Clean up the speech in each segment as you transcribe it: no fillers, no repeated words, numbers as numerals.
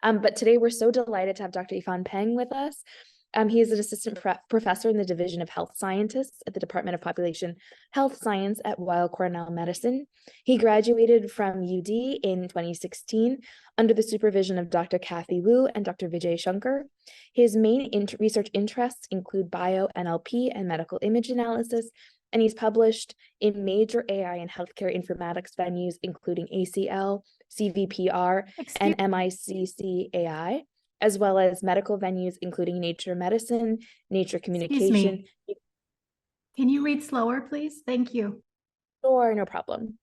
But today we're so delighted to have Dr. Yifan Peng with us. He is an assistant professor in the Division of Health Scientists at the Department of Population Health Science at Weill Cornell Medicine. He graduated from UD in 2016 under the supervision of Dr. Kathy Wu and Dr. Vijay Shankar. His main research interests include bio-NLP and medical image analysis, and he's published in major AI and healthcare informatics venues, including ACL, CVPR, and MICC AI, as well as medical venues, including Nature Medicine, Nature Communication. Can you read slower, please? Thank you. Sure, no problem.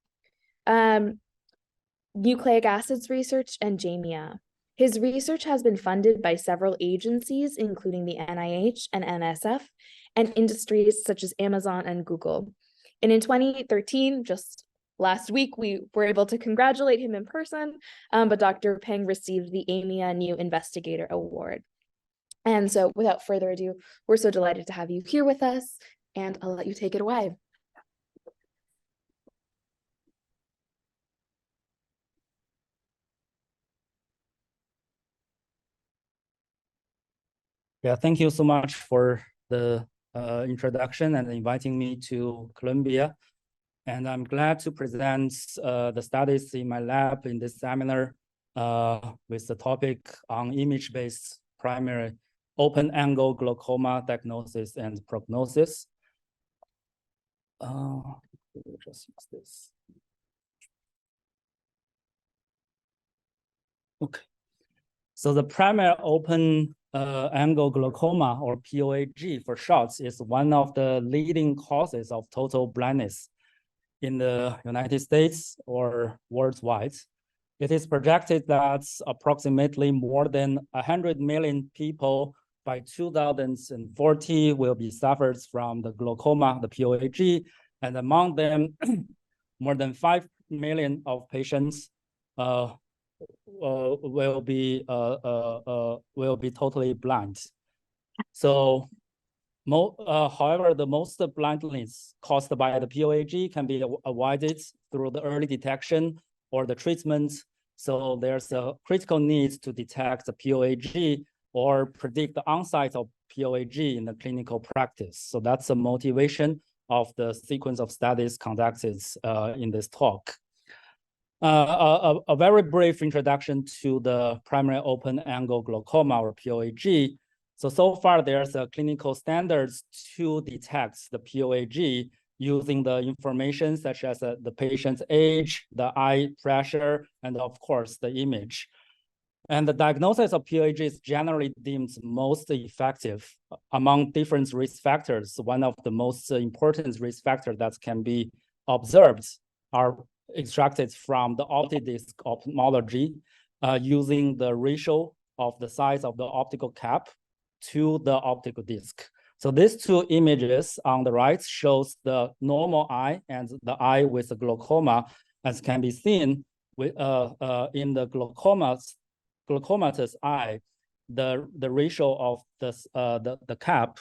Nucleic acids research and JAMIA. His research has been funded by several agencies, including the NIH and NSF, and industries such as Amazon and Google. And in 2013, just last week, we were able to congratulate him in person, but Dr. Peng received the AMIA New Investigator Award. And so without further ado, we're so delighted to have you here with us, and I'll let you take it away. Yeah, thank you so much for the introduction and inviting me to Columbia. And I'm glad to present the studies in my lab in this seminar with the topic on image-based primary open-angle glaucoma diagnosis and prognosis. We'll just use this. Okay. So the primary open angle glaucoma, or POAG for short, is one of the leading causes of total blindness in the United States or worldwide. It is projected that approximately more than 100 million people by 2040 will be suffered from the glaucoma, the POAG, and among them, more than 5 million of patients will be totally blind. So, however, the most blindness caused by the POAG can be avoided through the early detection or the treatment. So there's a critical need to detect the POAG or predict the onset of POAG in the clinical practice. So that's the motivation of the sequence of studies conducted in this talk. A very brief introduction to the primary open-angle glaucoma, or POAG. So far, there's a clinical standards to detect the POAG using the information such as the patient's age, the eye pressure, and of course, the image. And the diagnosis of POAG is generally deemed most effective among different risk factors. One of the most important risk factors that can be observed are extracted from the optic disc ophthalmology using the ratio of the size of the optical cap to the optical disc. So these two images on the right shows the normal eye and the eye with the glaucoma, as can be seen with, in the glaucomatous eye, the ratio of the cap.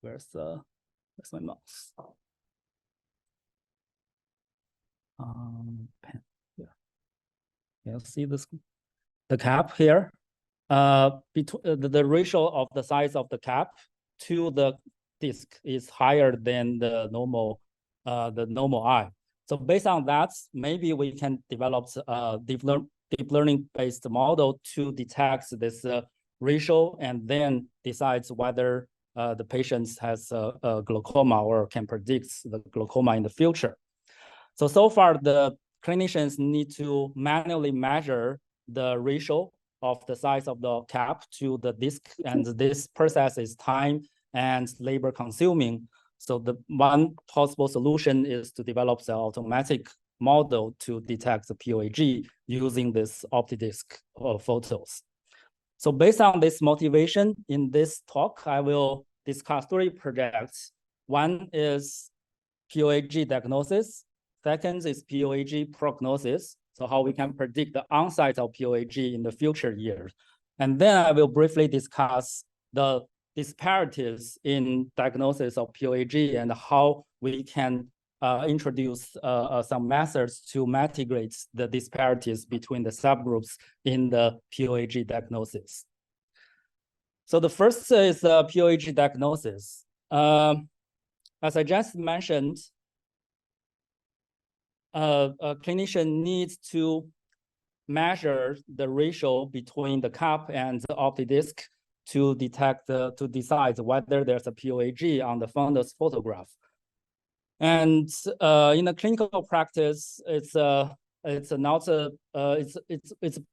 Where's my mouse? Pen. Yeah. You'll see this, the cap here. The ratio of the size of the cap to the disc is higher than the normal eye. So based on that, maybe we can develop a deep learning based model to detect this ratio and then decides whether the patient has a glaucoma or can predict the glaucoma in the future. So far, the clinicians need to manually measure the ratio of the size of the cap to the disc, and this process is time and labor consuming. So the one possible solution is to develop the automatic model to detect the POAG using this optidisc photos. So based on this motivation, in this talk, I will discuss 3 projects. One is POAG diagnosis. Second is POAG prognosis. So how we can predict the onset of POAG in the future years. And then I will briefly discuss the disparities in diagnosis of POAG and how we can introduce some methods to mitigate the disparities between the subgroups in the POAG diagnosis. So the first is the POAG diagnosis. As I just mentioned, a clinician needs to measure the ratio between the cup and the optic disc to decide whether there's a POAG on the fundus photograph. And in the clinical practice, it's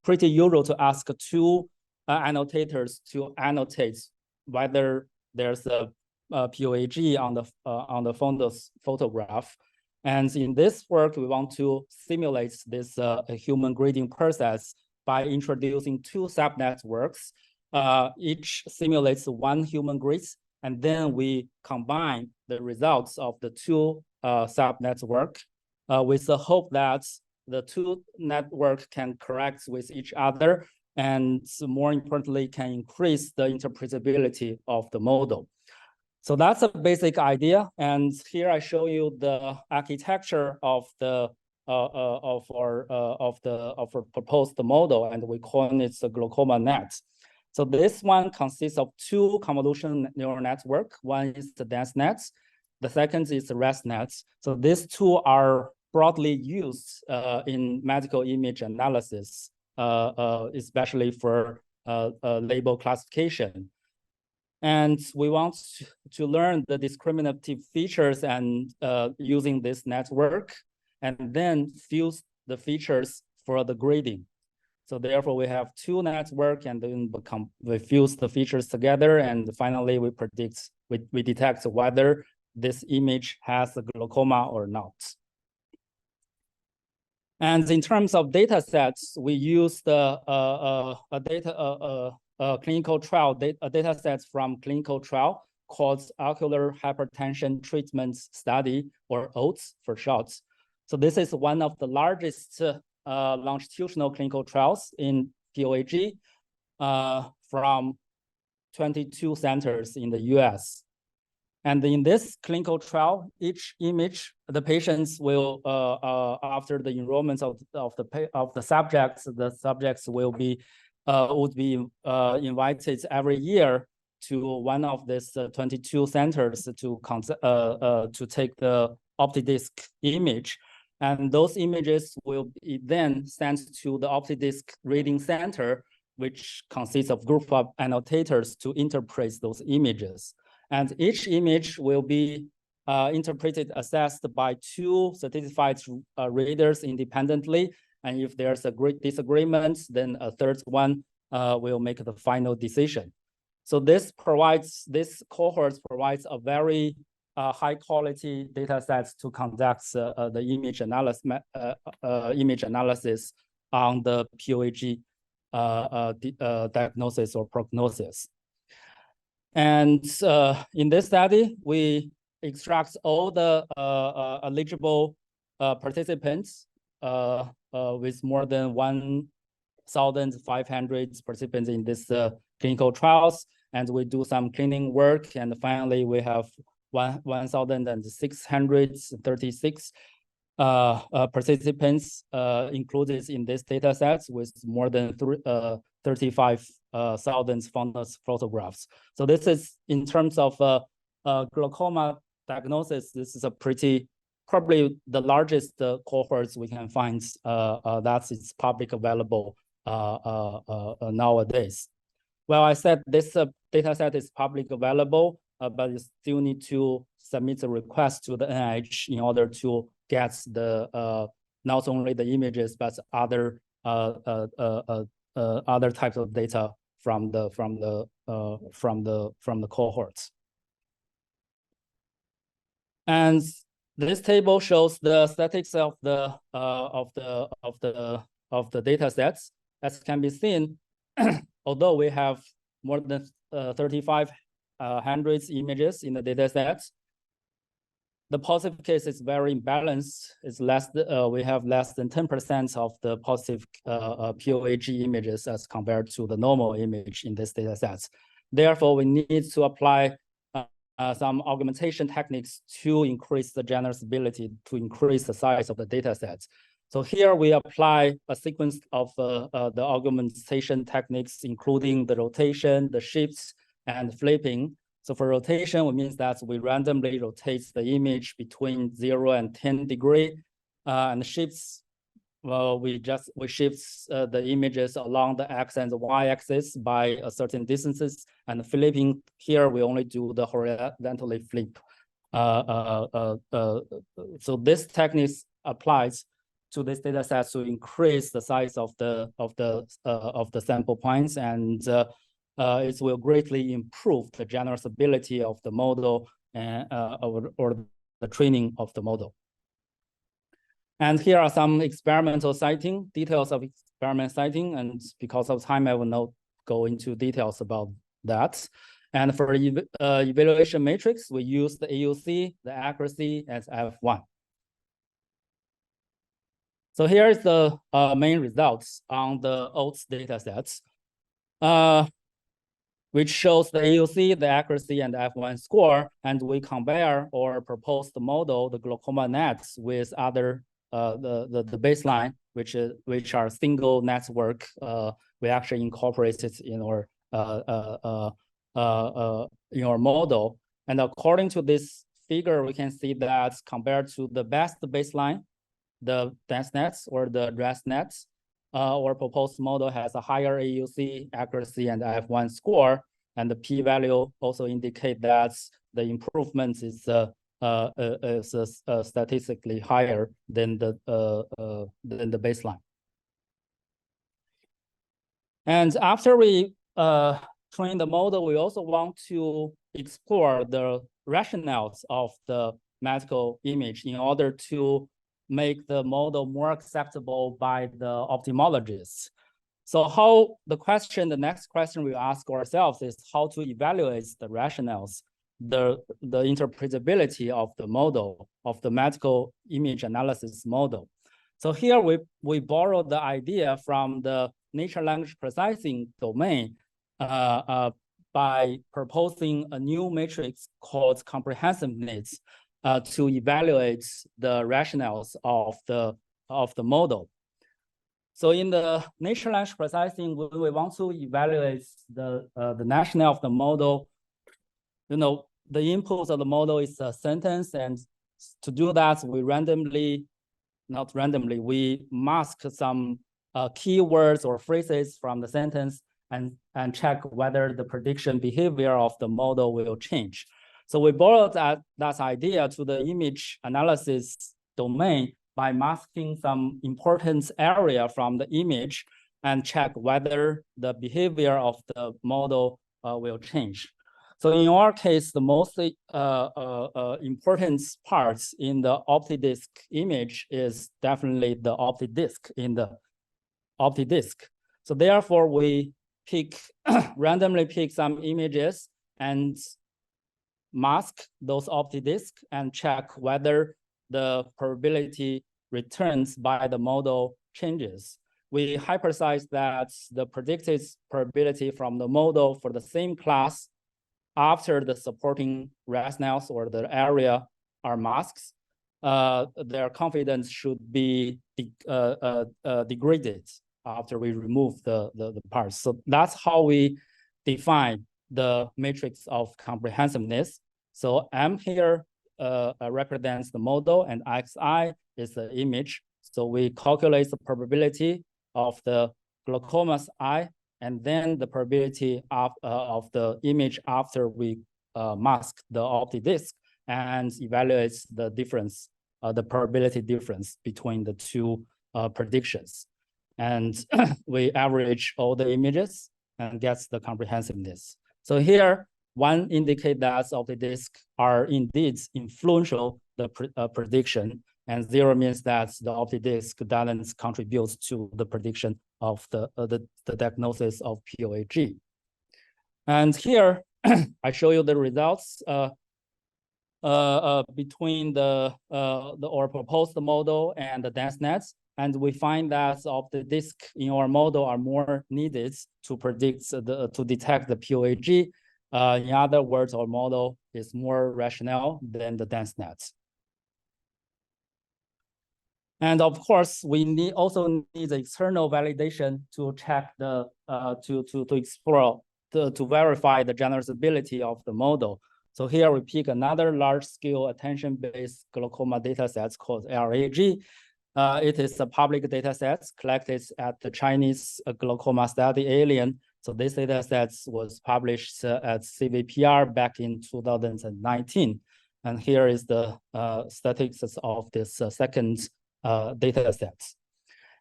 pretty usual to ask two annotators to annotate whether there's a POAG on the fundus photograph. And in this work, we want to simulate this human grading process by introducing two subnetworks. Each simulates one human grade, and then we combine the results of the two subnetwork with the hope that the two network can correct with each other, and more importantly, can increase the interpretability of the model. So that's a basic idea, and here I show you the architecture of our proposed model, and we call it the glaucoma net. So this one consists of two convolutional neural network. One is the dense net, the second is the rest net. So these two are broadly used in medical image analysis, especially for label classification. And we want to learn the discriminative features and using this network, and then fuse the features for the grading. So therefore, we have two networks, and then we fuse the features together, and finally we detect whether this image has a glaucoma or not. And in terms of data sets, we use the clinical trial data sets from clinical trial called Ocular Hypertension Treatment Study, or OATS for short. So this is one of the largest longitudinal clinical trials in POAG from 22 centers in the US. And in this clinical trial, each image, the patients will, after the enrollment of the subjects, the subjects will be would be invited every year to one of these 22 centers to take the optic disc image. And those images will be then sent to the optic disc reading center, which consists of group of annotators to interpret those images. And each image will be interpreted, assessed by two certified readers independently. And if there's a great disagreement, then a third one will make the final decision. So this cohort provides a very high quality data sets to conduct the image analysis on the POAG diagnosis or prognosis. And in this study, we extract all the eligible participants with more than 1,500 participants in this clinical trials, and we do some cleaning work, and finally we have 1,636 participants included in this data set with more than 35,000 fundus photographs. So this is, in terms of glaucoma diagnosis, this is a probably the largest cohorts we can find that is public available nowadays. Well, I said this data set is public available, but you still need to submit a request to the NIH in order to get the not only the images but other types of data from the cohorts. And this table shows the statistics of the data sets. As can be seen, although we have more than 3,500 images in the data sets, the positive case is very imbalanced. It's less. We have less than 10% of the positive POAG images as compared to the normal image in this data sets. Therefore, we need to apply some augmentation techniques to increase the generalizability, to increase the size of the data sets. So here we apply a sequence of the augmentation techniques, including the rotation, the shifts, and flipping. So for rotation, it means that we randomly rotate the image between 0 and 10 degrees, and shifts, well, we shift the images along the x and the y axis by a certain distances, and flipping here we only do the horizontally flip. So this technique applies to this data set to increase the size of the sample points, and it will greatly improve the generalizability of the model and or the training of the model. And here are some experimental citing, details of experiment citing, and because of time, I will not go into details about that. And for evaluation matrix, we use the AUC, the accuracy as F1. So here is the main results on the OATS data sets, which shows the AUC, the accuracy, and F1 score. And we compare or propose the model, the glaucoma nets, with other the baseline, which are single network. We actually incorporated in our model. And according to this figure, we can see that compared to the best baseline, the dense nets or the rest nets, our proposed model has a higher AUC, accuracy, and F1 score, and the p-value also indicate that the improvement is statistically higher than the baseline. And after we train the model, we also want to explore the rationales of the medical image in order to make the model more acceptable by the ophthalmologists. So the next question we ask ourselves is how to evaluate the rationales, the interpretability of the model, of the medical image analysis model. So here we borrow the idea from the natural language processing domain by proposing a new matrix called comprehensiveness to evaluate the rationales of the model. So in the natural language processing, we want to evaluate the rationale of the model. You know, the input of the model is a sentence, and to do that, we we mask some keywords or phrases from the sentence and check whether the prediction behavior of the model will change. So we borrowed that idea to the image analysis domain by masking some important area from the image and check whether the behavior of the model will change. So in our case, the most important parts in the OptiDisc image is definitely the OptiDisc in the OptiDisc. So therefore, we randomly pick some images and mask those OptiDisc and check whether the probability returns by the model changes. We hypothesize that the predicted probability from the model for the same class after the supporting rationales or the area are masked, their confidence should be degraded after we remove the parts. So that's how we define the matrix of comprehensiveness. So M here represents the model and XI is the image. So we calculate the probability of the glaucoma's eye and then the probability of the image after we mask the OptiDisc and evaluates the difference, the probability difference between the two predictions. And we average all the images and gets the comprehensiveness. So here, one indicate that OptiDisc are indeed influential the prediction, and 0 means that the OptiDisc doesn't contribute to the prediction of the diagnosis of POAG. And here, I show you the results between our proposed model and the dense nets. And we find that OptiDisc in our model are more needed to predict to detect the POAG. In other words, our model is more rational than the dense nets. And of course, we also need the external validation to check the to explore to verify the generalizability of the model. So here we pick another large-scale attention-based glaucoma data sets called LAG. It is a public data set collected at the Chinese Glaucoma Study Alien. So this data set was published at CVPR back in 2019. And here is the statistics of this second data sets.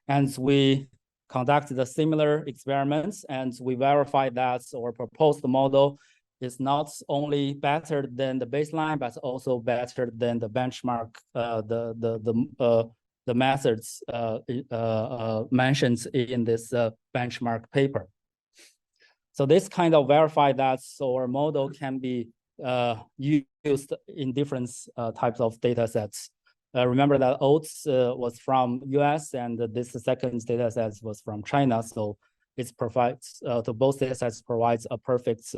And we conducted the similar experiments, and we verified that our proposed model is not only better than the baseline, but also better than the benchmark, the methods mentioned in this benchmark paper. So this kind of verified that our model can be used in different types of data sets. Remember that OATS was from US, and this second data set was from China. So it provides to both data sets provides a perfect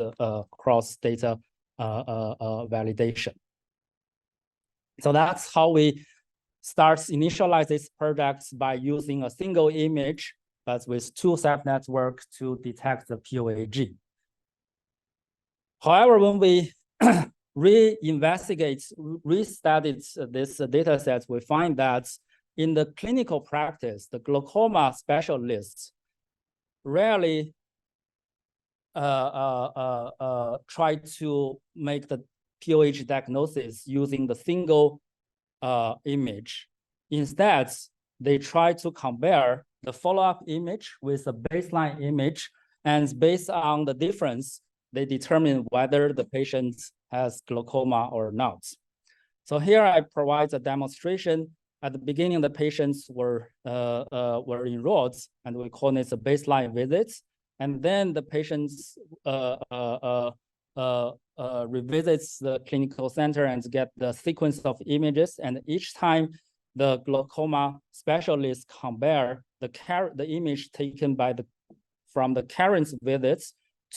cross data validation. So that's how we initialize this project by using a single image, but with two subnetworks to detect the POAG. However, when we restudied this data set, we find that in the clinical practice, the glaucoma specialists rarely try to make the POAG diagnosis using the single image. Instead, they try to compare the follow-up image with the baseline image, and based on the difference, they determine whether the patient has glaucoma or not. So here I provide a demonstration. At the beginning, the patients were enrolled, and we call it a baseline visit. And then the patients revisits the clinical center and get the sequence of images. And each time the glaucoma specialists compare the image taken from the current visits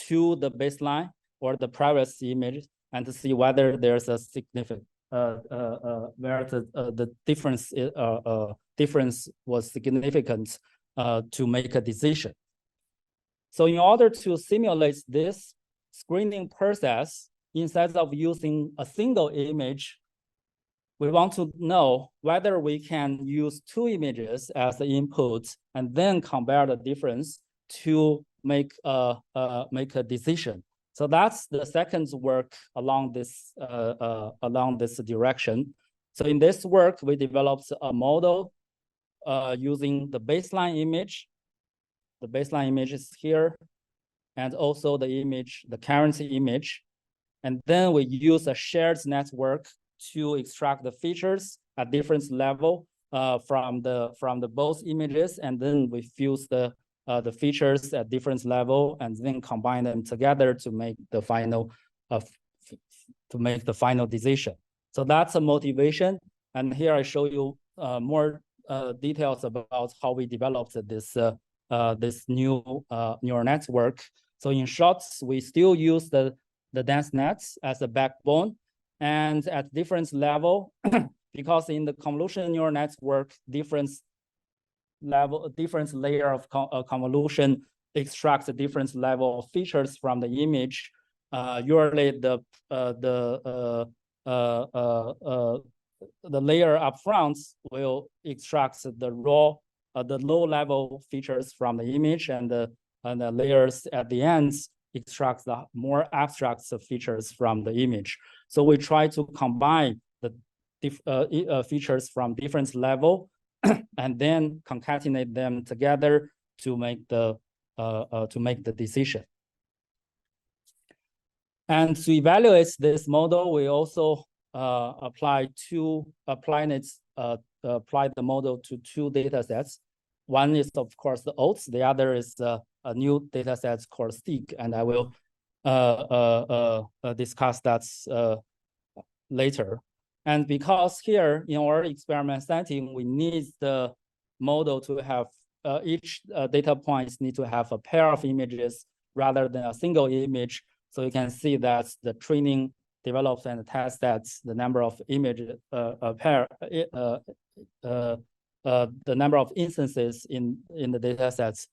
to the baseline or the previous image, and to see whether there's a significant where the difference was significant to make a decision. So in order to simulate this screening process, instead of using a single image, we want to know whether we can use two images as the input and then compare the difference to make a decision. So that's the second work along this direction. So in this work, we developed a model using the baseline image. The baseline image is here, and also the current image. And then we use a shared network to extract the features at different level from the both images, and then we fuse the features at different level, and then combine them together to make the final decision. So that's a motivation. And here I show you more details about how we developed this this new neural network. So in short, we still use the dense nets as a backbone, and at different level, because in the convolutional neural network, different layer of convolution extracts a different level of features from the image. Usually the layer up front will extract the raw, the low level features from the image, and the layers at the ends extract the more abstract features from the image. So we try to combine the features from different level and then concatenate them together to make the decision. And to evaluate this model, we also apply the model to two data sets. One is, of course, the OATS. The other is a new data set called STIG, and I will discuss that later. And because here in our experiment setting, we need the model to have each data points need to have a pair of images rather than a single image. So you can see that the training develops and tests that the number of images the number of instances in the data sets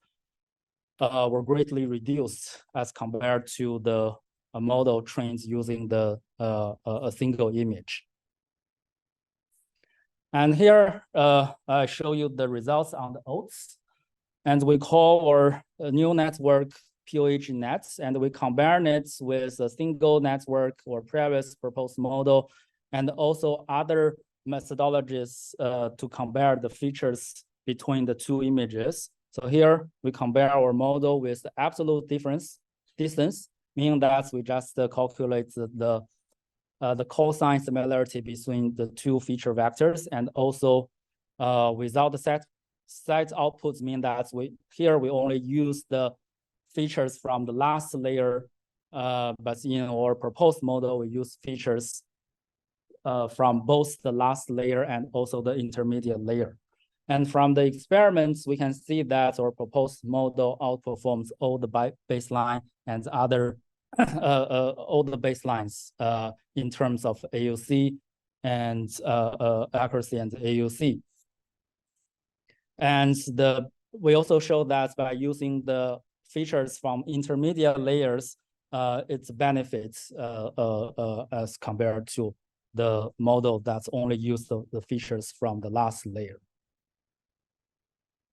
were greatly reduced as compared to the model trained using a single image. And here I show you the results on the oats. And we call our neural network POAG nets, and we combine it with a single network or previous proposed model, and also other methodologies to compare the features between the two images. So here we compare our model with the absolute distance, meaning that we just calculate the cosine similarity between the two feature vectors, and also without the set outputs, mean that we only use the features from the last layer, but in our proposed model, we use features from both the last layer and also the intermediate layer. And from the experiments, we can see that our proposed model outperforms all the baseline and other all the baselines in terms of AUC and accuracy and AUC. And we also show that by using the features from intermediate layers, its benefits as compared to the model that's only used the features from the last layer.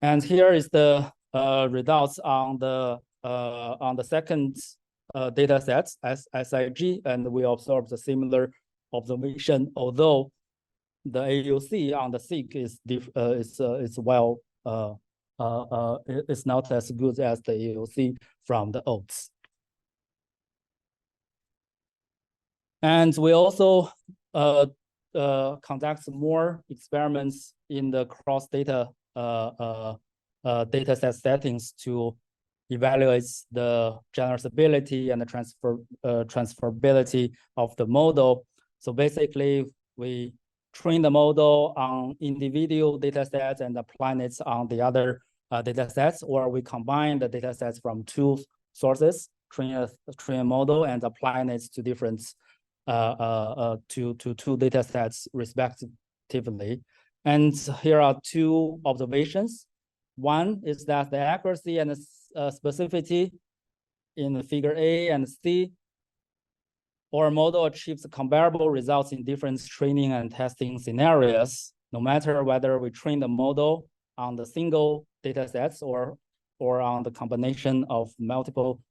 And here is the results on the second data sets as SIG, and we observed a similar observation, although the AUC on the SIG is well it's not as good as the AUC from the oats. And we also conduct more experiments in the cross data data set settings to evaluate the generalizability and the transferability of the model. So basically, we train the model on individual data sets and apply it on the other data sets, or we combine the data sets from two sources, train a model and apply it to different to two data sets respectively. And here are two observations. One is that the accuracy and specificity in the figure A and C, our model achieves comparable results in different training and testing scenarios, no matter whether we train the model on the single data sets or on the combination of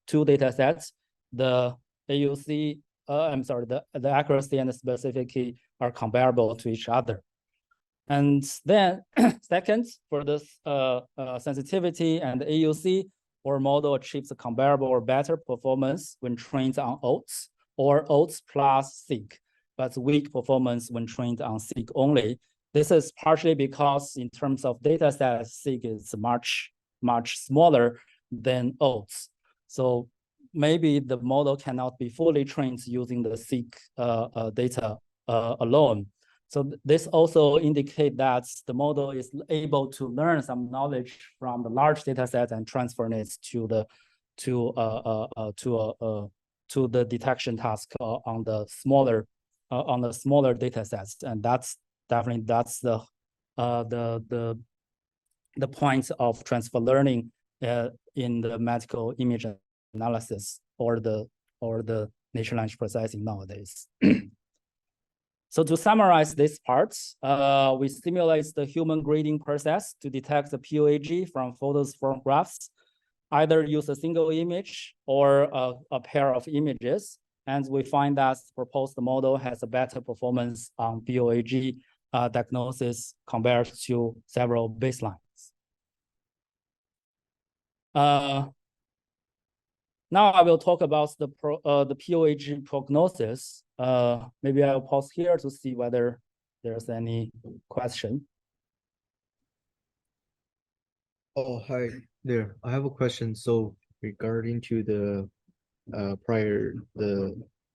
two data sets. The AUC, the accuracy and the specificity are comparable to each other. And then second, for this sensitivity and AUC, our model achieves a comparable or better performance when trained on oats or oats plus SIG, but weak performance when trained on SIG only. This is partially because in terms of data set, SIG is much smaller than oats. So maybe the model cannot be fully trained using the SIG data alone. So this also indicates that the model is able to learn some knowledge from the large data set and transfer it to the detection task on the smaller data sets, and that's the point of transfer learning in the medical image analysis or the natural language processing nowadays. So to summarize this part, we stimulate the human grading process to detect the POAG from photos from graphs, either use a single image or a pair of images. And we find that the proposed model has a better performance on POAG diagnosis compared to several baselines. Now I will talk about the POAG prognosis. Maybe I'll pause here to see whether there's any question. Oh, hi there. I have a question. So regarding to the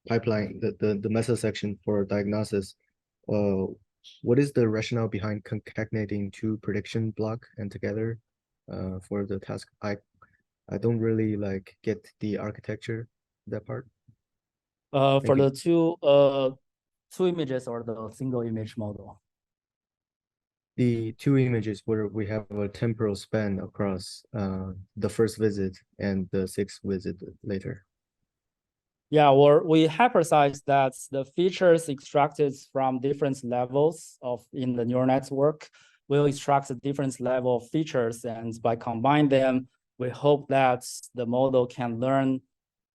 pipeline, the method section for diagnosis, what is the rationale behind concatenating two prediction block and together for the task? I don't really get the architecture, that part. For Thank you. the two images or the single image model. The two images where we have a temporal span across the first visit and the sixth visit later. Yeah, or we hypothesize that the features extracted from different levels of in the neural network will extract a different level of features, and by combining them, we hope that the model can learn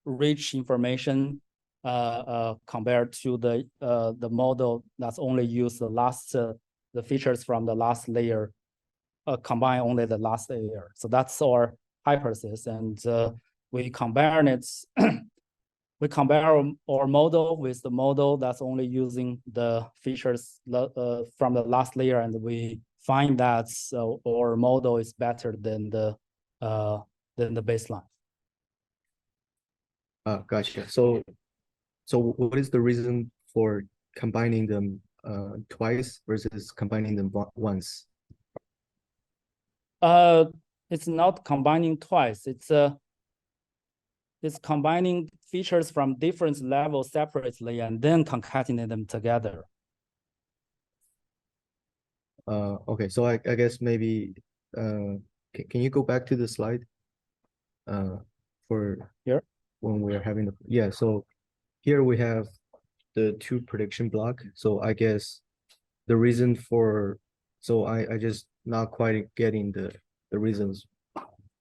rich information compared to the model that's only used the features from the last layer, combine only the last layer. So that's our hypothesis, and we combine it. We compare our model with the model that's only using the features from the last layer, and we find that our model is better than the baseline. Gotcha. So what is the reason for combining them twice versus combining them once? It's not combining twice. It's combining features from different levels separately and then concatenating them together. Okay, so I guess maybe can you go back to the slide for here when we're having the so here we have the two prediction block. So I guess the reason for I just not quite getting the reasons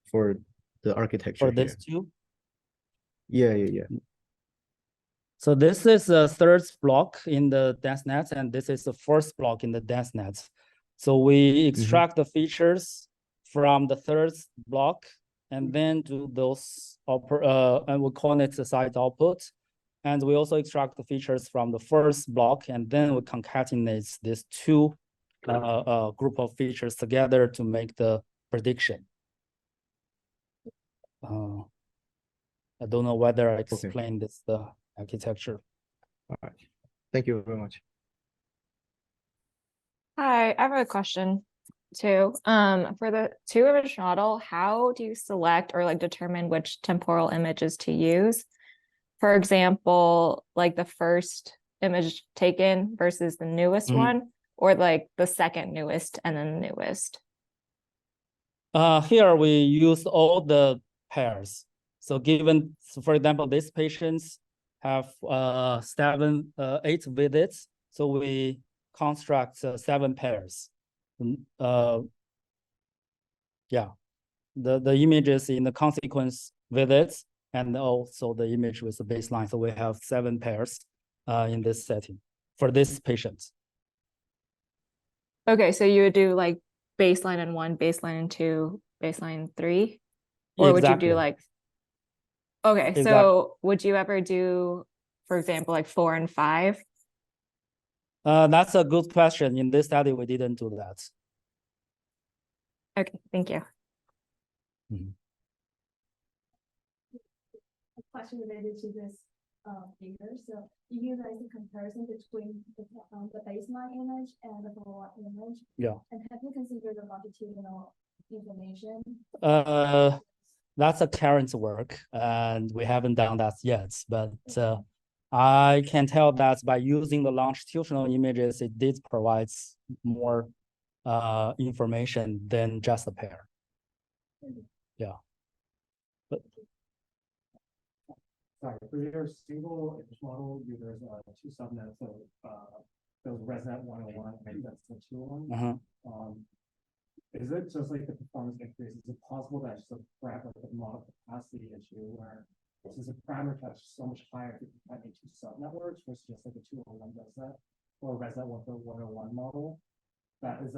for the architecture for this here. two. Yeah. So this is the third block in the dense net, and this is the first block in the dense net. So we extract the features from the third block and then do those, and we call it the side output. And we also extract the features from the first block, and then we concatenate these two group of features together to make the prediction. I don't know whether I explained this the architecture. All right. Thank you very much. Hi, I have a question too. For the two image model, how do you select or like determine which temporal images to use? For example, like the first image taken versus the newest one, or like the second newest and then the newest? Here we use all the pairs. So given, for example, these patients have 8 visits, so we construct 7 pairs. Yeah, the images in the consequence visits and also the image with the baseline. So we have 7 pairs in this setting for this patient. Okay, so you would do like baseline and 1, baseline and 2, baseline 3, or would you do like? Okay, Exactly. So would you ever do, for example, like 4 and 5? That's a good question. In this study, we didn't do that. Okay, thank you. A question related to this figure. So you use a comparison between the baseline image and the follow-up image. Yeah. And have you considered the longitudinal information? That's a current work, and we haven't done that yet. But I can tell that by using the longitudinal images, it did provide more information than just a pair. Yeah. But sorry, for your single image model, there's 2 subnets of those ResNet 101, maybe that's the 201. Is it just like the performance increase? Is it possible that it's just a model capacity issue where since the parameter touch is so much higher, you can have 2 subnetworks versus just like a 201 ResNet or ResNet 101 model? That's the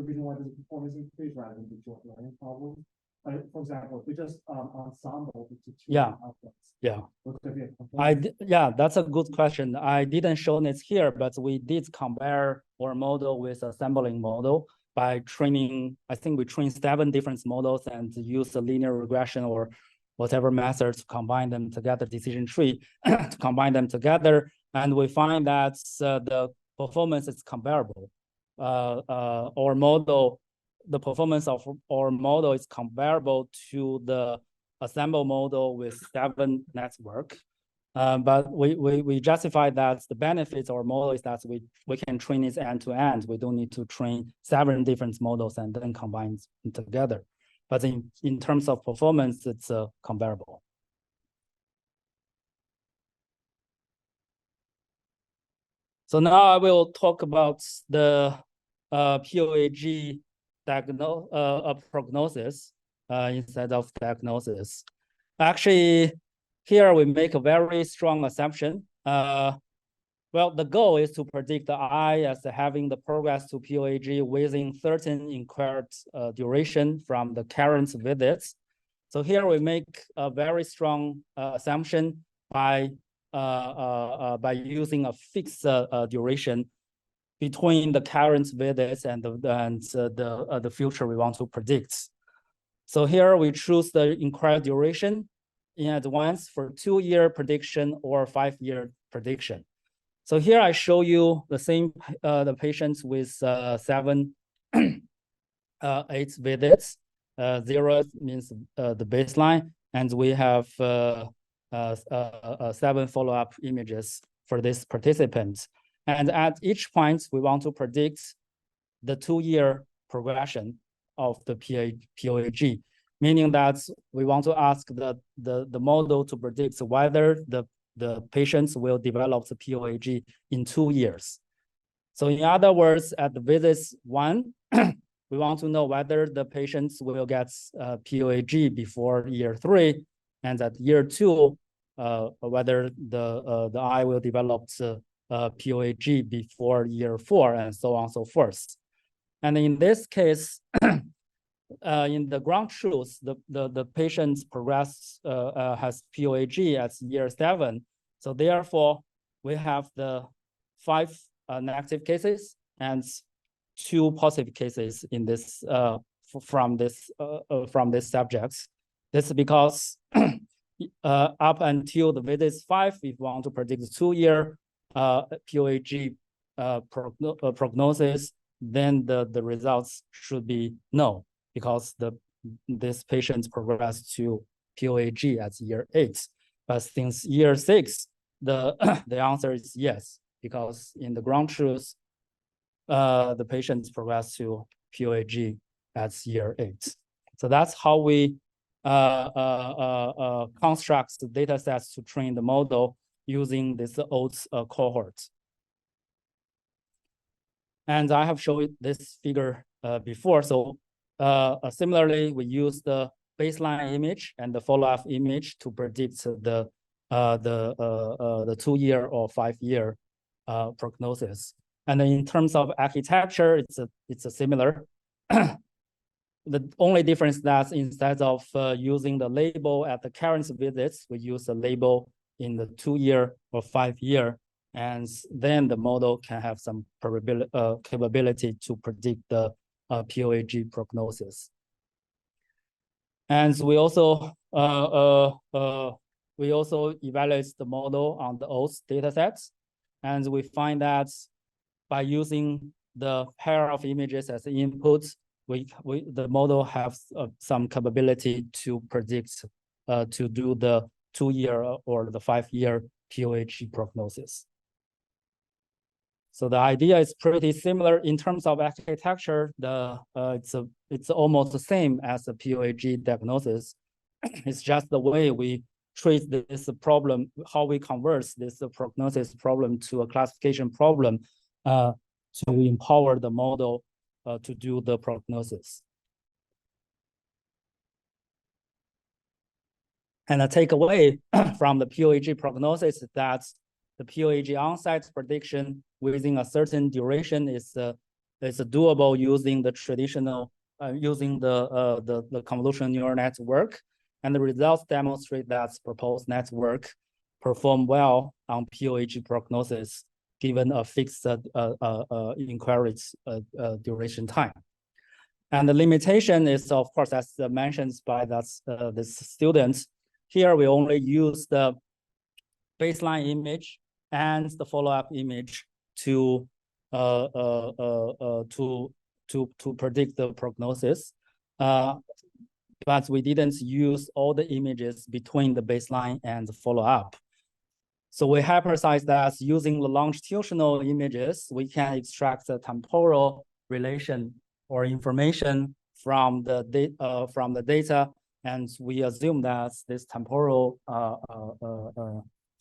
reason why there's a performance increase rather than the joint learning problem. For example, if we just ensemble the 2 outputs. Yeah, that's a good question. I didn't show it here, but we did compare our model with a sampling model by training. I think we trained 7 different models and use a linear regression or whatever method to combine them together, decision tree to combine them together, and we find that the performance is comparable. Our model, the performance of our model is comparable to the assembled model with 7 network. But we justify that the benefits of our model is that we can train it end to end. We don't need to train 7 different models and then combine it together. But in terms of performance, it's comparable. So now I will talk about the POAG prognosis instead of diagnosis. Actually, here we make a very strong assumption. Well, the goal is to predict the eye as having the progress to POAG within certain inquired duration from the current visits. So here we make a very strong assumption by using a fixed duration between the current visits and the future we want to predict. So here we choose the inquired duration in advance for 2-year prediction or 5-year prediction. So here I show you the same the patients with 7, 8 visits. 0 means the baseline, and we have 7 follow-up images for this participant. And at each point, we want to predict the 2-year progression of the POAG, meaning that we want to ask the model to predict whether the patients will develop the POAG in 2 years. So in other words, at the visits 1, we want to know whether the patients will get POAG before year 3, and at year 2, whether the eye will develop the POAG before year 4, and so on and so forth. And in this case, in the ground truth, the patient's progress has POAG at year 7. So therefore, we have the 5 negative cases and 2 positive cases in this from this subjects. This is because up until the visit 5, if we want to predict 2-year POAG prognosis, then the results should be no, because this patient's progress to POAG at year 8. But since year 6, the answer is yes, because in the ground truth, the patients progress to POAG at year 8. So that's how we construct the data sets to train the model using this old cohort. And I have shown this figure before. So similarly, we use the baseline image and the follow-up image to predict the 2-year or 5-year prognosis. And in terms of architecture, it's a similar. The only difference that instead of using the label at the current visits, we use a label in the 2-year or 5-year, and then the model can have some capability to predict the POAG prognosis. And we also evaluate the model on the old data sets, and we find that by using the pair of images as input, the model has some capability to predict to do the 2-year or the 5-year POAG prognosis. So the idea is pretty similar in terms of architecture. It's almost the same as the POAG diagnosis. It's just the way we treat this problem, how we convert this prognosis problem to a classification problem to empower the model to do the prognosis. And a takeaway from the POAG prognosis is that the POAG onset prediction within a certain duration is doable using the traditional using the convolutional neural network, and the results demonstrate that proposed network perform well on POAG prognosis given a fixed inquiry duration time. And the limitation is, of course, as mentioned by this student. Here we only use the baseline image and the follow-up image to predict the prognosis, but we didn't use all the images between the baseline and the follow-up. So we hypothesize that using the longitudinal images, we can extract the temporal relation or information from the data, and we assume that this temporal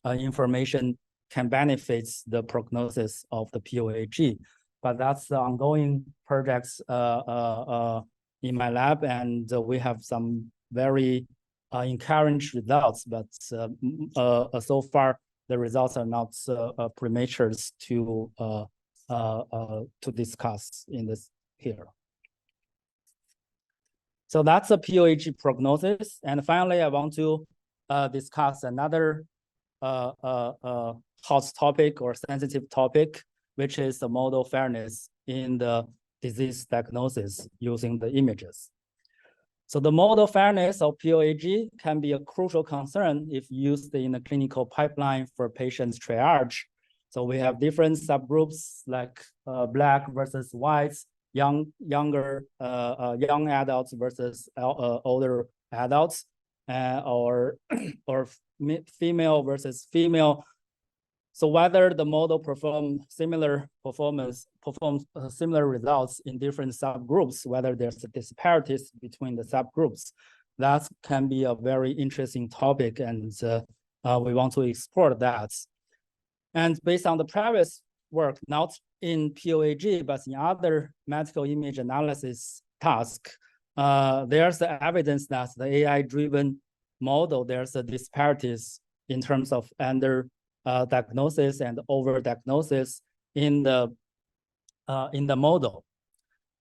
information can benefit the prognosis of the POAG. But that's the ongoing projects in my lab, and we have some very encouraging results, but so far the results are not premature to discuss in this here. So that's a POAG prognosis. And finally, I want to discuss another hot topic or sensitive topic, which is the model fairness in the disease diagnosis using the images. So the model fairness of POAG can be a crucial concern if used in a clinical pipeline for patients triage. So we have different subgroups like Black versus whites, young adults versus older adults, or female versus female. So whether the model performs similar results in different subgroups, whether there's disparities between the subgroups, that can be a very interesting topic, and we want to explore that. And based on the previous work, not in POAG, but in other medical image analysis tasks, there's the evidence that the AI-driven model, there's a disparities in terms of under diagnosis and over-diagnosis in the model.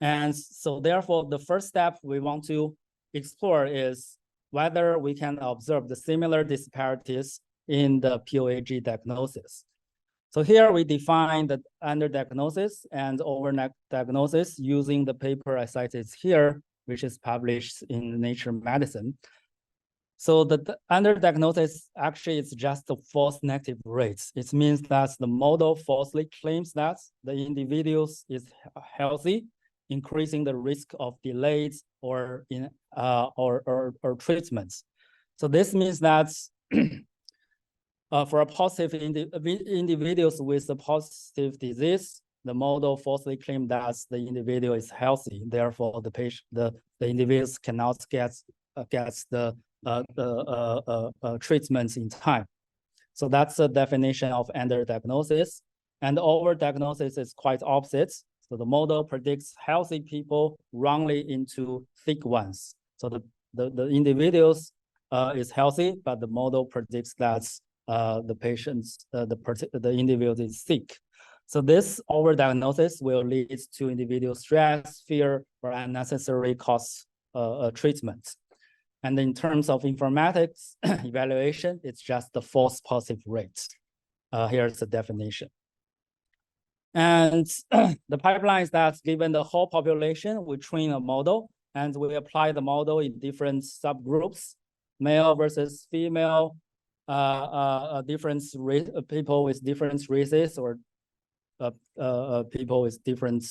And so therefore, the first step we want to explore is whether we can observe the similar disparities in the POAG diagnosis. So here we define the under-diagnosis and over-diagnosis using the paper I cited here, which is published in Nature Medicine. So the under-diagnosis actually is just a false negative rates. It means that the model falsely claims that the individual is healthy, increasing the risk of delays or treatments. So this means that for a positive individuals with a positive disease, the model falsely claims that the individual is healthy. Therefore, the individuals cannot get the treatments in time. So that's the definition of under-diagnosis. And over-diagnosis is quite opposite. So the model predicts healthy people wrongly into sick ones. So the individuals is healthy, but the model predicts that the patients, the individual is sick. So this over-diagnosis will lead to individual stress, fear, or unnecessary cost treatment. And in terms of informatics evaluation, it's just the false positive rate. Here's the definition. And the pipeline is that given the whole population, we train a model and we apply the model in different subgroups, male versus female, different race, people with different races or people with different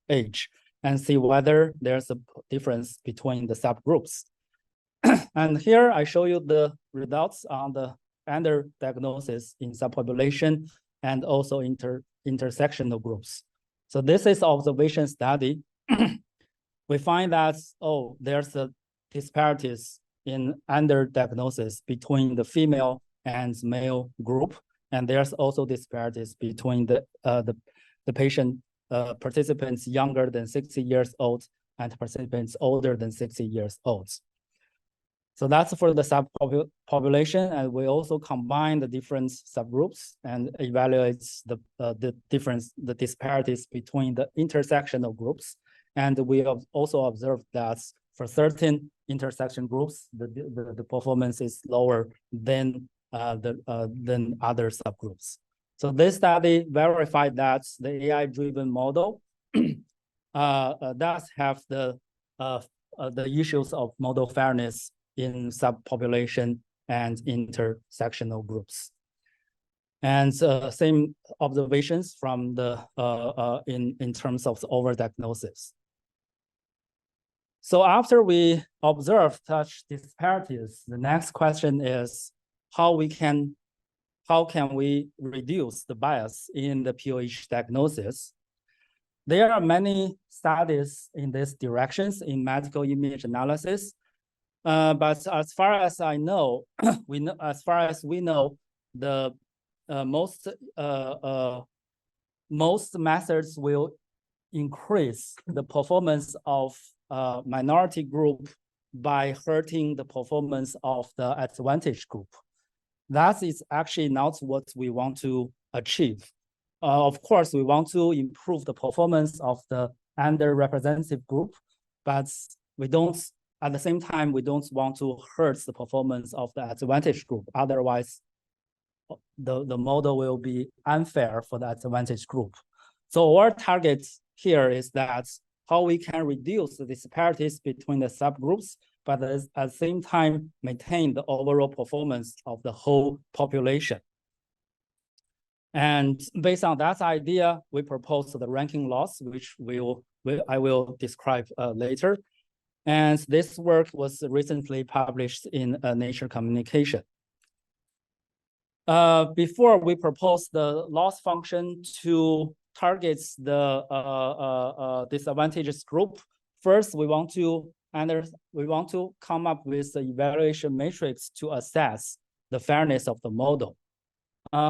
age, and see whether there's a difference between the subgroups. And here I show you the results on the under-diagnosis in subpopulation and also intersectional groups. So this is observation study. We find that, there's a disparities in under-diagnosis between the female and male group. And there's also disparities between the patient participants younger than 60 years old and participants older than 60 years old. So that's for the subpopulation, and we also combine the different subgroups and evaluate the disparities between the intersectional groups. And we have also observed that for certain intersection groups, the performance is lower than other subgroups. So this study verified that the AI-driven model does have the issues of model fairness in subpopulation and intersectional groups. And same observations from the in terms of the overdiagnosis. So after we observe such disparities, the next question is how we can how can we reduce the bias in the POAG diagnosis? There are many studies in these directions in medical image analysis. But as far as I know, as far as we know, the most methods will increase the performance of minority group by hurting the performance of the advantage group. That is actually not what we want to achieve. Of course, we want to improve the performance of the underrepresented group, but we don't, at the same time, we don't want to hurt the performance of the advantage group. Otherwise, the model will be unfair for the advantage group. So our target here is that how we can reduce the disparities between the subgroups, but at the same time, maintain the overall performance of the whole population. And based on that idea, we propose the ranking loss, which I will describe later. And this work was recently published in Nature Communication. Before we propose the loss function to target the disadvantaged group, first we want to come up with the evaluation matrix to assess the fairness of the model.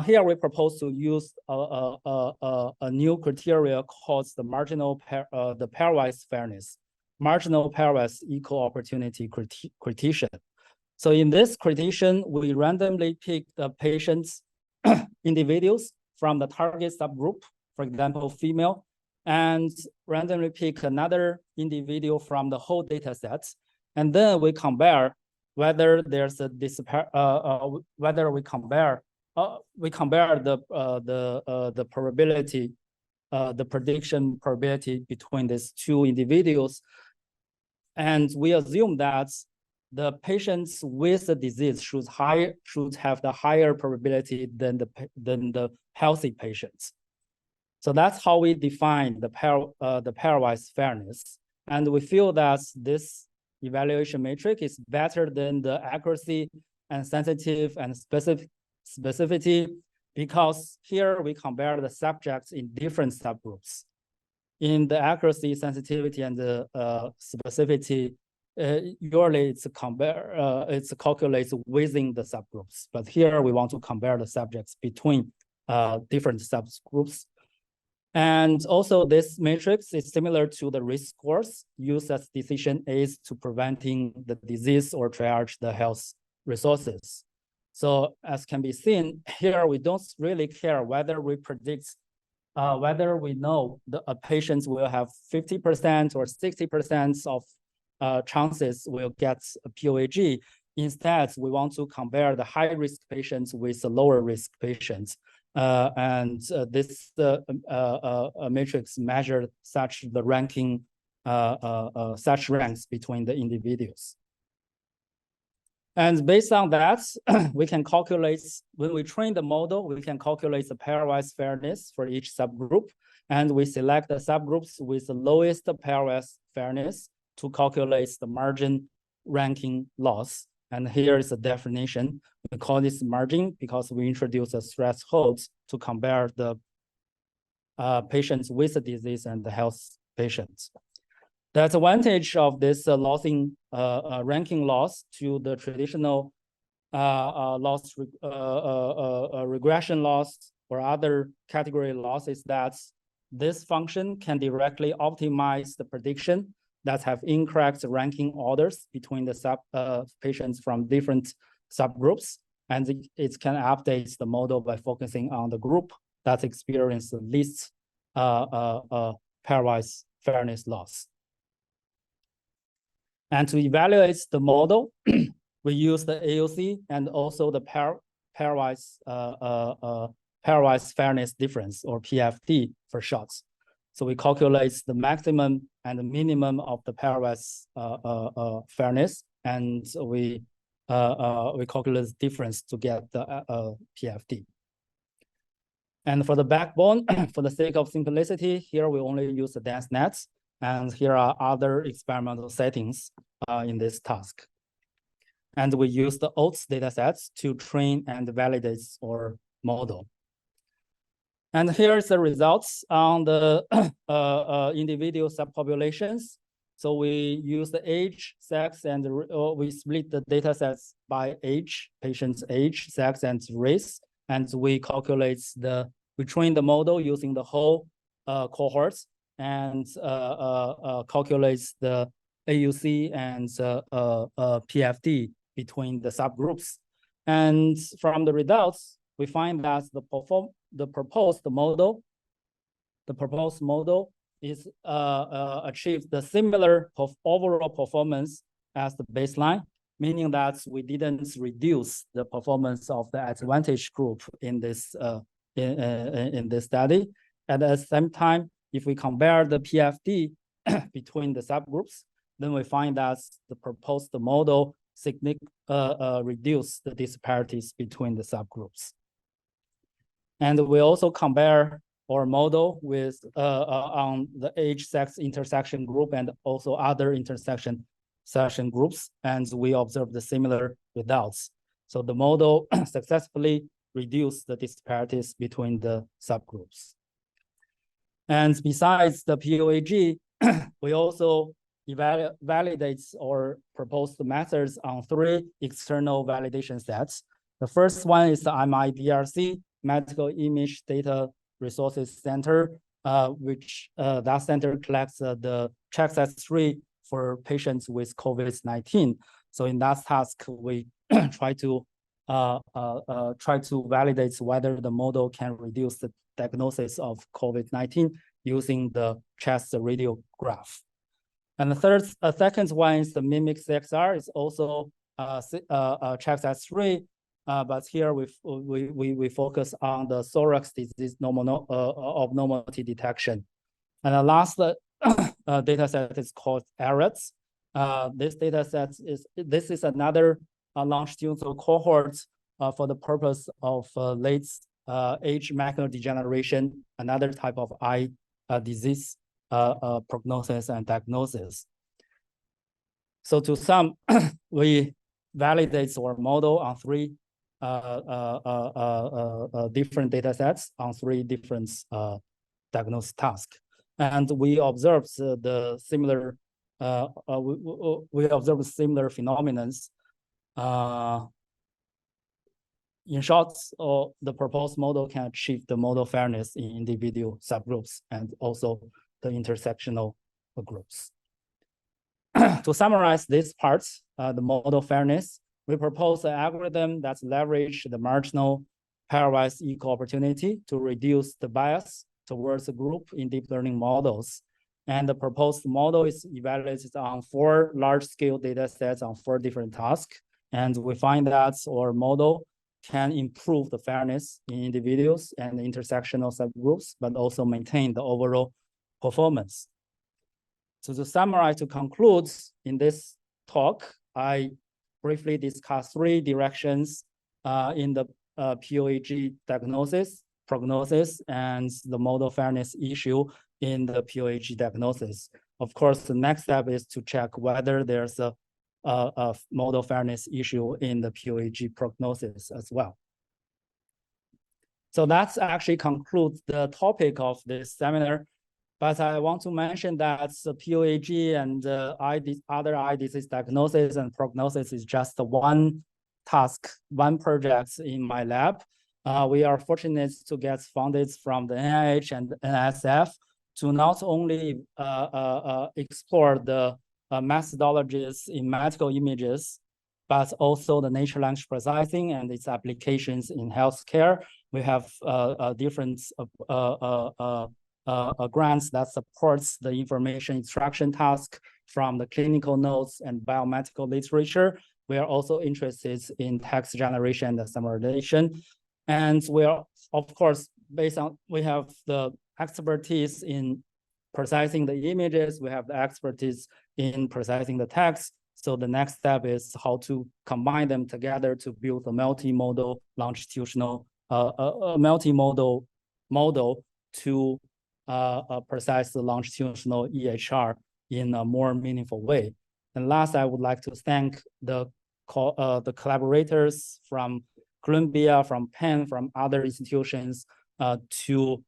Here we propose to use a new criteria called the the pairwise fairness, marginal pairwise equal opportunity criterion. So in this criterion, we randomly pick the patients, individuals from the target subgroup, for example, female, and randomly pick another individual from the whole data set. And then we compare whether there's a whether we compare the probability, the prediction probability between these two individuals. And we assume that the patients with the disease should have the higher probability than the healthy patients. So that's how we define the pairwise fairness. And we feel that this evaluation matrix is better than the accuracy and sensitive and specificity, because here we compare the subjects in different subgroups. In the accuracy, sensitivity, and the specificity, usually it's calculated within the subgroups. But here we want to compare the subjects between different subgroups. And also this matrix is similar to the risk scores used as decision aids to preventing the disease or triage the health resources. So as can be seen here, we don't really care whether we predict, whether we know the patients will have 50% or 60% of chances will get a POAG. Instead, we want to compare the high-risk patients with the lower-risk patients. This matrix measures such the ranking, such ranks between the individuals. And based on that, we can calculate, when we train the model, we can calculate the pairwise fairness for each subgroup. And we select the subgroups with the lowest pairwise fairness to calculate the margin ranking loss. And here is the definition. We call this margin because we introduce a threshold to compare the patients with the disease and the health patients. The advantage of this ranking loss to the traditional regression loss or other category loss is that this function can directly optimize the prediction that have incorrect ranking orders between the patients from different subgroups, and it can update the model by focusing on the group that experience the least pairwise fairness loss. And to evaluate the model, we use the AOC and also the pairwise fairness difference, or PFD for short. So we calculate the maximum and the minimum of the pairwise fairness, and we calculate the difference to get the PFD. And for the backbone, for the sake of simplicity, here we only use the dense nets, and here are other experimental settings in this task. And we use the OATS datasets to train and validate our model. And here's the results on the individual subpopulations. So we use the age, sex, and we split the data sets by age, patient's age, sex, and race. And we train the model using the whole cohorts and calculates the AUC and PFD between the subgroups. And from the results, we find that the proposed model is achieved the similar overall performance as the baseline, meaning that we didn't reduce the performance of the advantage group in this study. And at the same time, if we compare the PFD between the subgroups, then we find that the proposed model reduce the disparities between the subgroups. And we also compare our model with on the age, sex intersection group and also other intersection groups, and we observe the similar results. So the model successfully reduced the disparities between the subgroups. And besides the POAG, we also validate or propose the methods on 3 external validation sets. The first one is the MIDRC, Medical Image Data Resources Center, which that center collects the CheckSet3 for patients with COVID-19. So in that task, we try to validate whether the model can reduce the diagnosis of COVID-19 using the chest radiograph. And the second one is the Mimic CXR. It's also CheckSet3, but here we focus on the thorax disease abnormality detection. And the last data set is called ARETS. This data set is another longitudinal cohort for the purpose of late age macular degeneration, another type of eye disease prognosis and diagnosis. So to sum, we validate our model on 3 different data sets on 3 different diagnosis tasks. And we observed the similar similar phenomena. In short, the proposed model can achieve the model fairness in individual subgroups and also the intersectional groups. To summarize this part, the model fairness, we propose an algorithm that leverages the marginal pairwise equal opportunity to reduce the bias towards a group in deep learning models. And the proposed model is evaluated on 4 large-scale data sets on 4 different tasks. And we find that our model can improve the fairness in individuals and intersectional subgroups, but also maintain the overall performance. So to summarize, to conclude in this talk, I briefly discuss 3 directions in the POAG diagnosis, prognosis, and the model fairness issue in the POAG diagnosis. Of course, the next step is to check whether there's a model fairness issue in the POAG prognosis as well. So that's actually concludes the topic of this seminar. But I want to mention that the POAG and other eye disease diagnosis and prognosis is just one task, one project in my lab. We are fortunate to get funded from the NIH and NSF to not only explore the methodologies in medical images, but also the natural language processing and its applications in healthcare. We have different grants that supports the information extraction task from the clinical notes and biomedical literature. We are also interested in text generation and summarization. And we are, of course, we have the expertise in processing the images, we have the expertise in processing the text. So the next step is how to combine them together to build a multimodal longitudinal, multimodal model to process the longitudinal EHR in a more meaningful way. And last, I would like to thank the collaborators from Columbia, from Penn, from other institutions to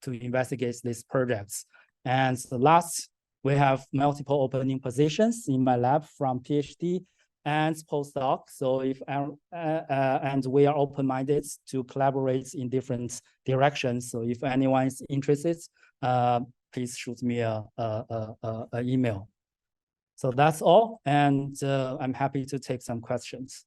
investigate these projects. And the last, we have multiple opening positions in my lab from PhD and postdoc. So if and we are open-minded to collaborate in different directions. So if anyone is interested, please shoot me an email. So that's all, and I'm happy to take some questions.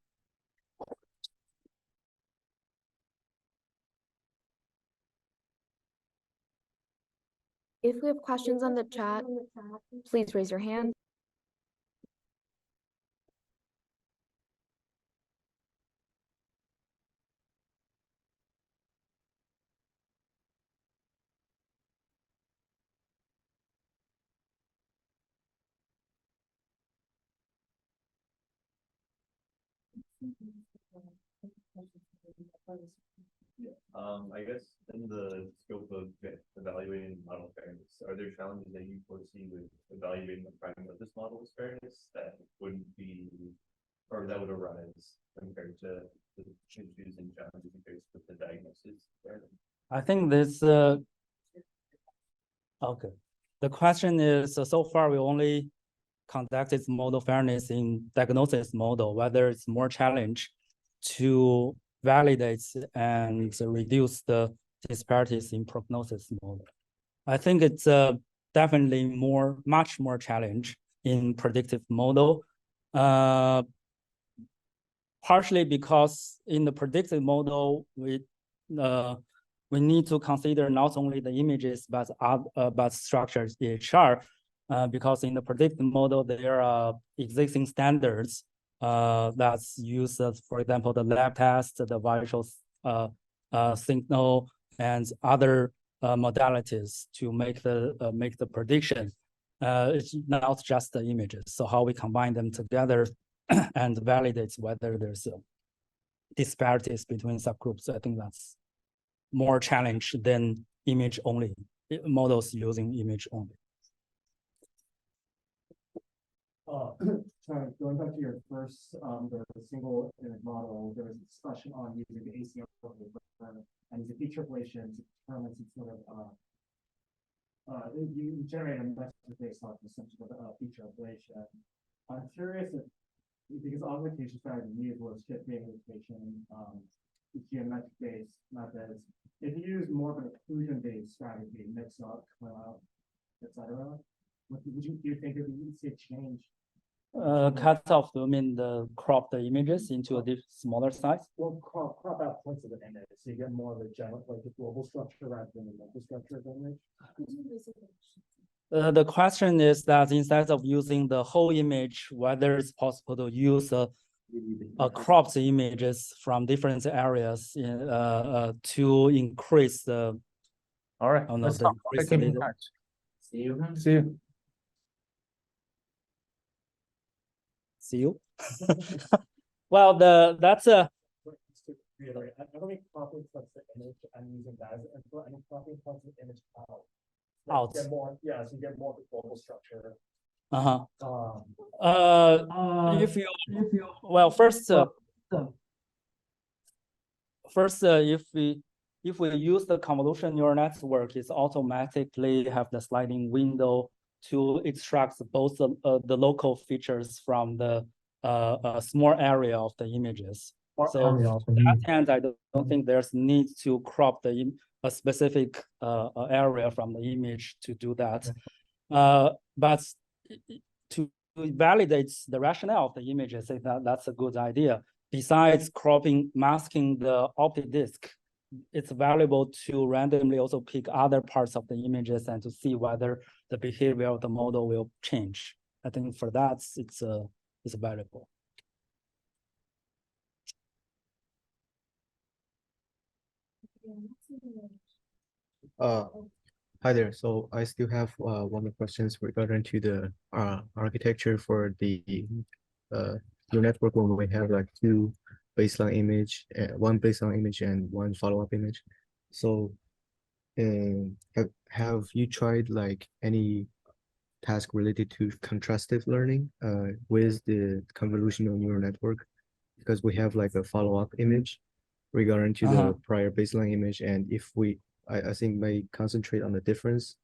If we have questions on the chat, please raise your hand. I guess in the scope of evaluating model fairness, are there challenges that you foresee with evaluating the prognosis model's fairness that wouldn't be, or that would arise compared to the issues and challenges you face with the diagnosis fairness? I think this, okay. The question is, so far we only conducted model fairness in diagnosis model, whether it's more challenge to validate and reduce the disparities in prognosis model. I think it's definitely much more challenge in predictive model. Partially because in the predictive model, we need to consider not only the images, but structures EHR, because in the predictive model, there are existing standards that's used, for example, the lab test, the visual signal, and other modalities to make the prediction. It's not just the images. So how we combine them together and validate whether there's disparities between subgroups. I think that's more challenge than image only models using image only. Sorry, going back to your first, the single image model, there was a discussion on using the ACR and the feature ablation to determine some sort of, you generate a message based on some sort of feature ablation. I'm curious if, because augmentation strategy used was shifting mutation, geometric-based methods. If you use more of an occlusion-based strategy, mix up, etc., do you think it would see a change? Cut off, I mean, crop the images into a smaller size? Well, crop out points of the image, so you get more of a general, like the global structure rather than the local structure of the image. The question is that instead of using the whole image, whether it's possible to use cropped images from different areas to increase the. All right. Let's talk. See you. See you. See you. Well, that's a. I don't think cropping plus the image. I'm using that as an input. I think cropping plus the image out. Out. Get more, yeah, so you get more of the global structure. If you well, first, if we use the convolution neural network, it's automatically have the sliding window to extract both the local features from the small area of the images. So that hand, I don't think there's need to crop a specific area from the image to do that. But to validate the rationale of the image, I think that's a good idea. Besides masking the optic disc, it's valuable to randomly also pick other parts of the images and to see whether the behavior of the model will change. I think for that, it's valuable. Hi there. So I still have one more questions regarding to the architecture for the neural network when we have like two baseline image, one baseline image and one follow-up image. So have you tried like any task related to contrastive learning with the convolutional neural network? because we have like a follow-up image regarding to the prior baseline image, and if I think may concentrate on the difference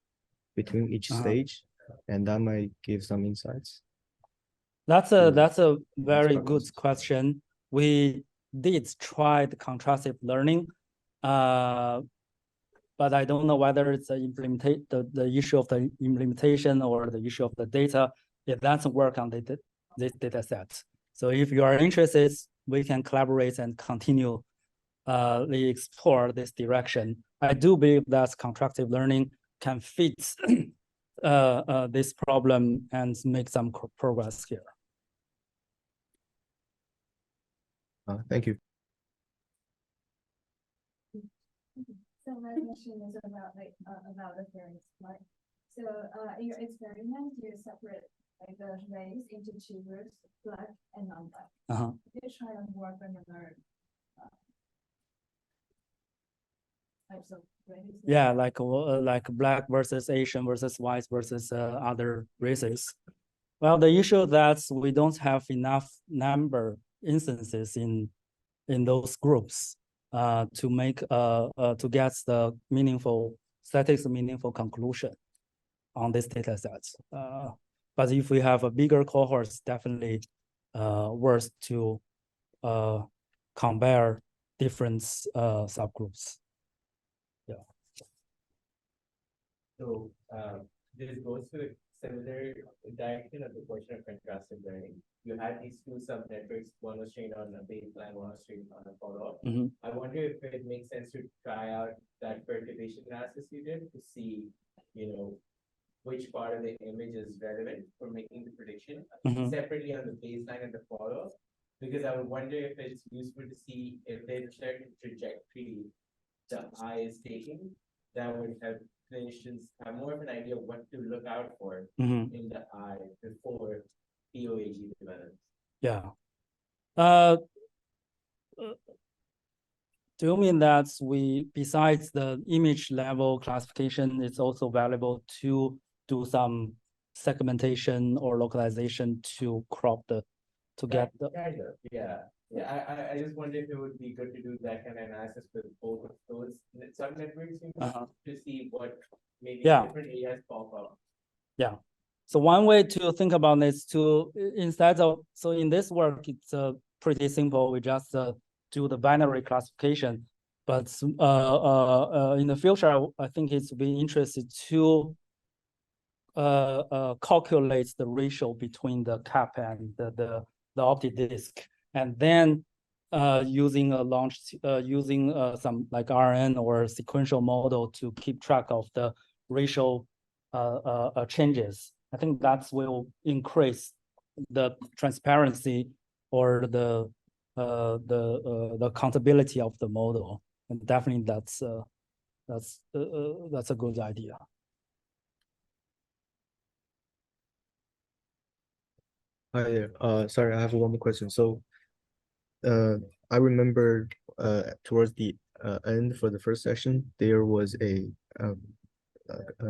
between each stage, and that might give some insights. That's a very good prognosis. question. We did try the contrastive learning, but I don't know whether it's the issue of the implementation or the issue of the data. It doesn't work on this data set. So if you are interested, we can collaborate and continue explore this direction. I do believe that contrastive learning can fit this problem and make some progress here. Thank you. So my question is about about the variance, right? So in your experiment, you separate like the rays into two groups, black and non-black. You try to work on another types of rays. Yeah, like black versus Asian versus white versus other races. Well, the issue that we don't have enough number instances in those groups to make to get the statistics meaningful conclusion on this data set. But if we have a bigger cohorts, definitely worth to compare different subgroups. Yeah. So this goes to a similar direction of the question of contrastive learning. You had these two subnetworks, one was trained on a baseline, one was trained on a follow-up. I wonder if it makes sense to try out that perturbation analysis you did to see, which part of the image is relevant for making the prediction separately on the baseline and the follow-up. Because I would wonder if it's useful to see if there's a certain trajectory the eye is taking that would help clinicians have more of an idea of what to look out for in the eye before POAG develops. Yeah. Do you mean that besides the image level classification, it's also valuable to do some segmentation or localization to get the Yeah, I just wondered if it would be good to do that kind of analysis with both of those subnetworks to see what maybe different areas pop up. Yeah. So one way to think about this in this work, it's pretty simple. We just do the binary classification. But in the future, I think it's be interested to calculate the ratio between the cap and the optic disc, and then using some like RNN or sequential model to keep track of the ratio changes. I think that will increase the transparency or the accountability of the model, and definitely that's a good idea. Hi there. Sorry, I have one more question. So, I remember towards the end for the first session, there was a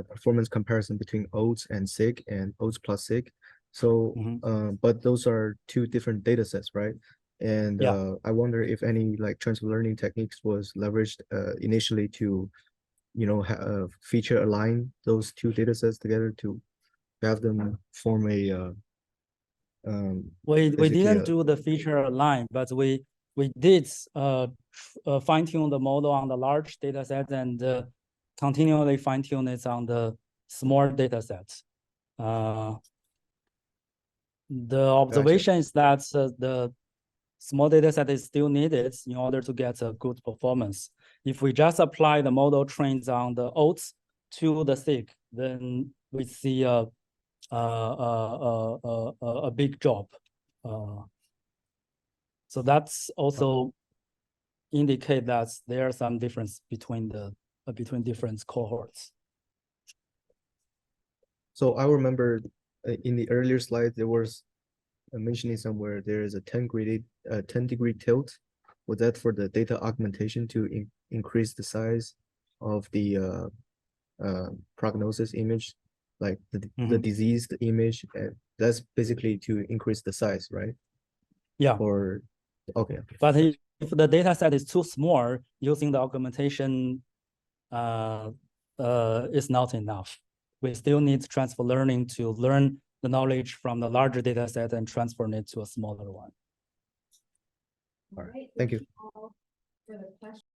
performance comparison between OATS and SIG and OATS plus SIG. So, but those are two different data sets, right? And I wonder if any like transfer learning techniques was leveraged initially to, feature align those two data sets together to have them form a we didn't do the feature align, but we did fine-tune the model on the large data set and continually fine-tune it on the small data sets. The observation is that the small data set is still needed in order to get a good performance. If we just apply the model trains on the OATS to the SIG, then we see a big job. So that's also indicate that there are some difference between different cohorts. So I remember in the earlier slide there was mentioning somewhere there is a 10 degree tilt. Was that for the data augmentation to increase the size of the prognosis image, like the diseased image? That's basically to increase the size, right? Yeah. Or Okay. But if the data set is too small, using the augmentation is not enough. We still need transfer learning to learn the knowledge from the larger data set and transfer it to a smaller one. All right. Thank you. all for the question.